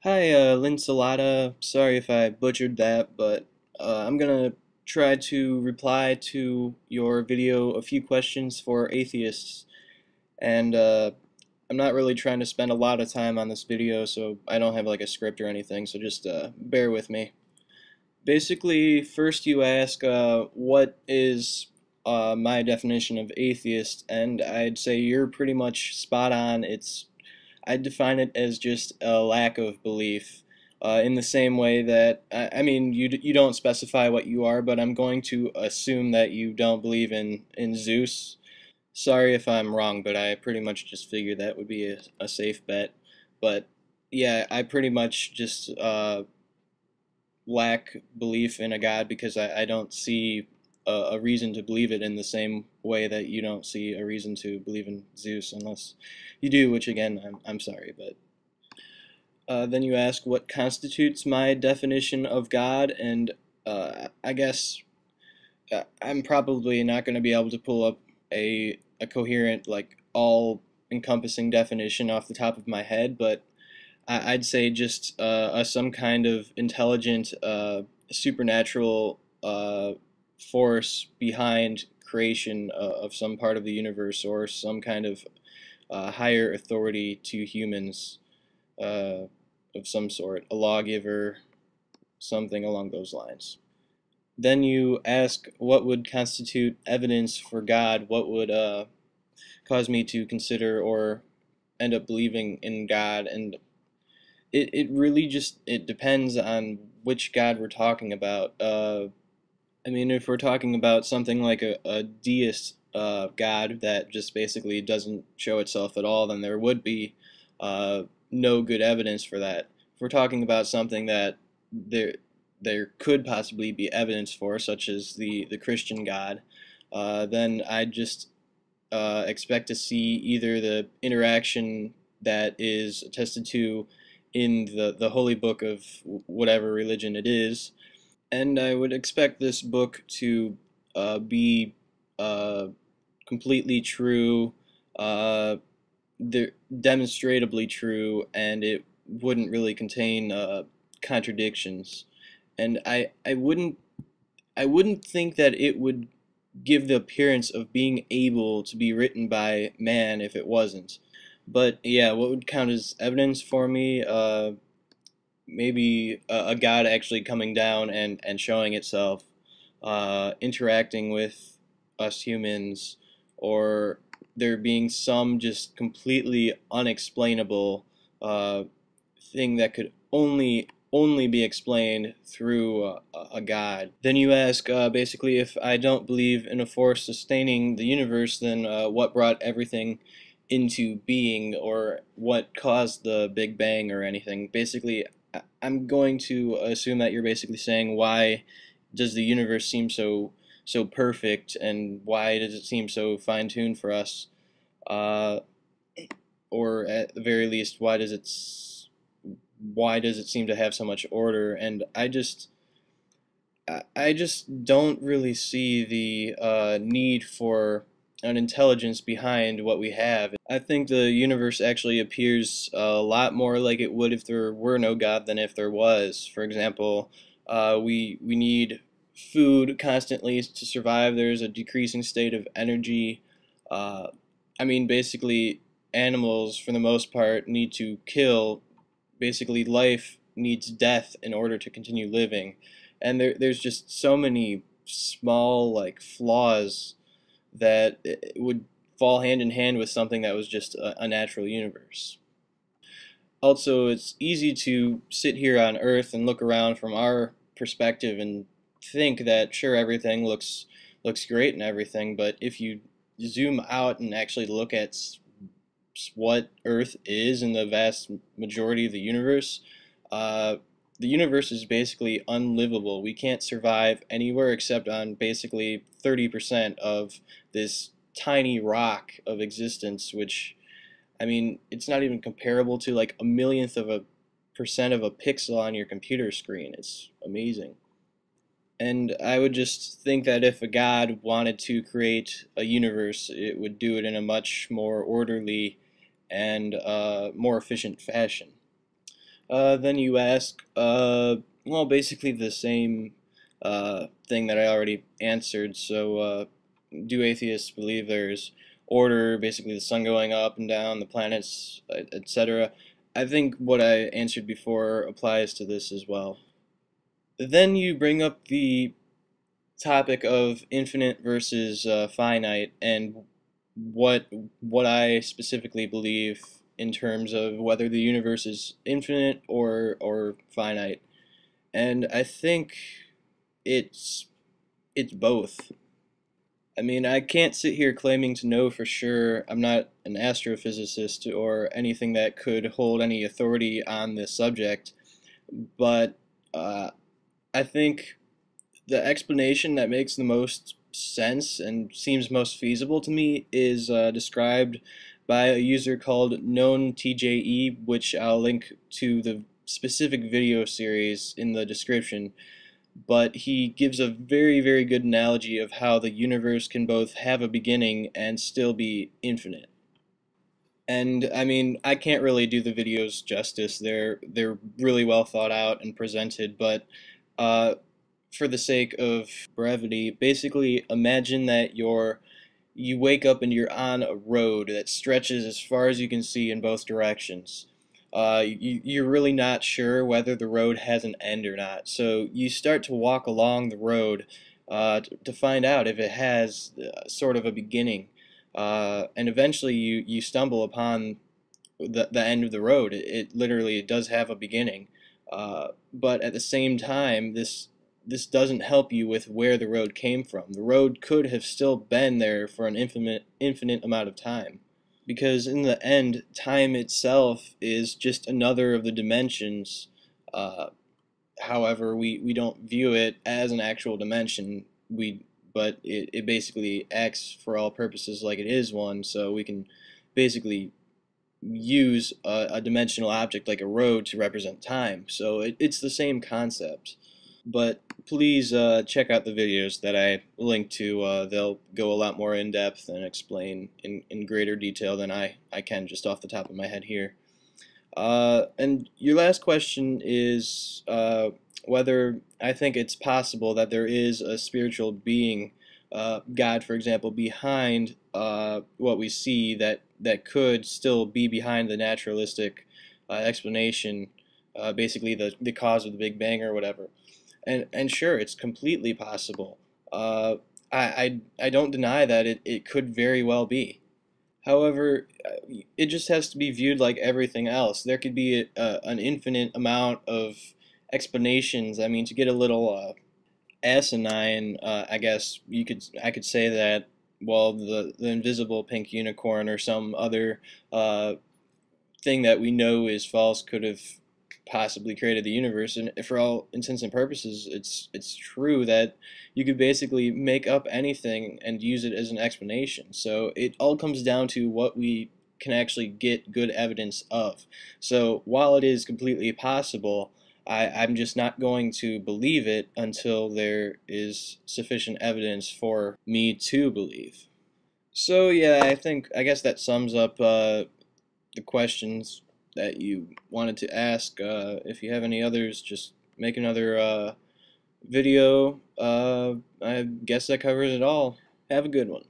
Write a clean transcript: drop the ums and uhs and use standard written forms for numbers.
Hi, Linsalata. Sorry if I butchered that, but I'm gonna try to reply to your video, a few questions for atheists, and I'm not really trying to spend a lot of time on this video, so I don't have like a script or anything, so just bear with me. Basically, first you ask, what is my definition of atheist, and I'd say you're pretty much spot on. I'd define it as just a lack of belief. In the same way that, I mean, you don't specify what you are, but I'm going to assume that you don't believe in Zeus. Sorry if I'm wrong, but I pretty much just figured that would be a safe bet. But yeah, I pretty much just lack belief in a God because I don't see a reason to believe it in the same way that you don't see a reason to believe in Zeus unless you do, which again, I'm sorry, but then you ask what constitutes my definition of God, and I guess I'm probably not going to be able to pull up a coherent, like all encompassing definition off the top of my head, but I'd say just some kind of intelligent, supernatural force behind creation of some part of the universe, or some kind of higher authority to humans uh, of some sort, a lawgiver, something along those lines. Then you ask what would constitute evidence for God, what would cause me to consider or end up believing in God, and it really just it depends on which God we're talking about. I mean, if we're talking about something like a deist God that just basically doesn't show itself at all, then there would be uh, no good evidence for that. If we're talking about something that there there could possibly be evidence for, such as the Christian God, then I'd just expect to see either the interaction that is attested to in the holy book of whatever religion it is, and I would expect this book to be uh, completely true, uh, demonstrably true, and it wouldn't really contain contradictions. And I wouldn't think that it would give the appearance of being able to be written by man if it wasn't. But yeah, what would count as evidence for me? Maybe a god actually coming down and showing itself, interacting with us humans, or there being some just completely unexplainable uh, thing that could only be explained through a god. Then you ask, basically, if I don't believe in a force sustaining the universe, then what brought everything into being, or what caused the Big Bang or anything. Basically, I'm going to assume that you're basically saying, why does the universe seem so perfect, and why does it seem so fine-tuned for us? Uh, or at the very least, why does it seem to have so much order? And I just don't really see the need for an intelligence behind what we have. I think the universe actually appears a lot more like it would if there were no God than if there was. For example, we need food constantly to survive. There's a decreasing state of energy. Uh, I mean, basically, animals, for the most part, need to kill. Basically, life needs death in order to continue living, and there's just so many small like flaws that it would fall hand in hand with something that was just a natural universe. Also, it's easy to sit here on Earth and look around from our perspective and think that sure, everything looks great and everything, but if you zoom out and actually look at what Earth is in the vast majority of uh, the universe is basically unlivable. We can't survive anywhere except on basically 30% of this tiny rock of existence, which, I mean, it's not even comparable to like a millionth of a percent of a pixel on your computer screen. It's amazing. And I would just think that if a god wanted to create a universe, it would do it in a much more orderly and more efficient fashion. Then you ask, well, basically the same thing that I already answered. So, do atheists believe there's order, basically the sun going up and down, the planets, etc.? I think what I answered before applies to this as well. Then you bring up the topic of infinite versus finite, and what what I specifically believe in terms of whether the universe is infinite or finite. And I think it's it's both. I mean, I can't sit here claiming to know for sure. I'm not an astrophysicist or anything that could hold any authority on this subject, but uh, I think the explanation that makes the most sense and seems most feasible to me is described by a user called KnownTJE, which I'll link to the specific video series in the description. But he gives a very, very good analogy of how the universe can both have a beginning and still be infinite. And I mean, I can't really do the videos justice. They're really well thought out and presented, but uh, for the sake of brevity, basically imagine that you wake up and you're on a road that stretches as far as you can see in both directions. You're really not sure whether the road has an end or not, so you start to walk along the road to find out if it has sort of a beginning. And eventually you stumble upon the end of the road. It literally does have a beginning. But at the same time, this doesn't help you with where the road came from. The road could have still been there for an infinite amount of time. Because in the end, time itself is just another of the dimensions. Uh, However, we don't view it as an actual dimension. But it basically acts for all purposes like it is one, so we can basically use a dimensional object like a road to represent time. So it's the same concept. But please check out the videos that I linked to. They'll go a lot more in depth and explain in greater detail than I can just off the top of my head here. And your last question is whether I think it's possible that there is a spiritual being, God, for example, behind what we see that could still be behind the naturalistic explanation, basically the cause of the Big Bang or whatever. And sure, it's completely possible. I don't deny that it could very well be. However, it just has to be viewed like everything else. There could be an infinite amount of explanations. I mean, to get a little asinine, I guess I could say that, well, the invisible pink unicorn or some other uh, thing that we know is false could have possibly created the universe, and for all intents and purposes it's true that you could basically make up anything and use it as an explanation. So it all comes down to what we can actually get good evidence of. So while it is completely possible, I'm just not going to believe it until there is sufficient evidence for me to believe. So yeah, I guess that sums up the questions that you wanted to ask. If you have any others, just make another video. I guess that covers it all. Have a good one.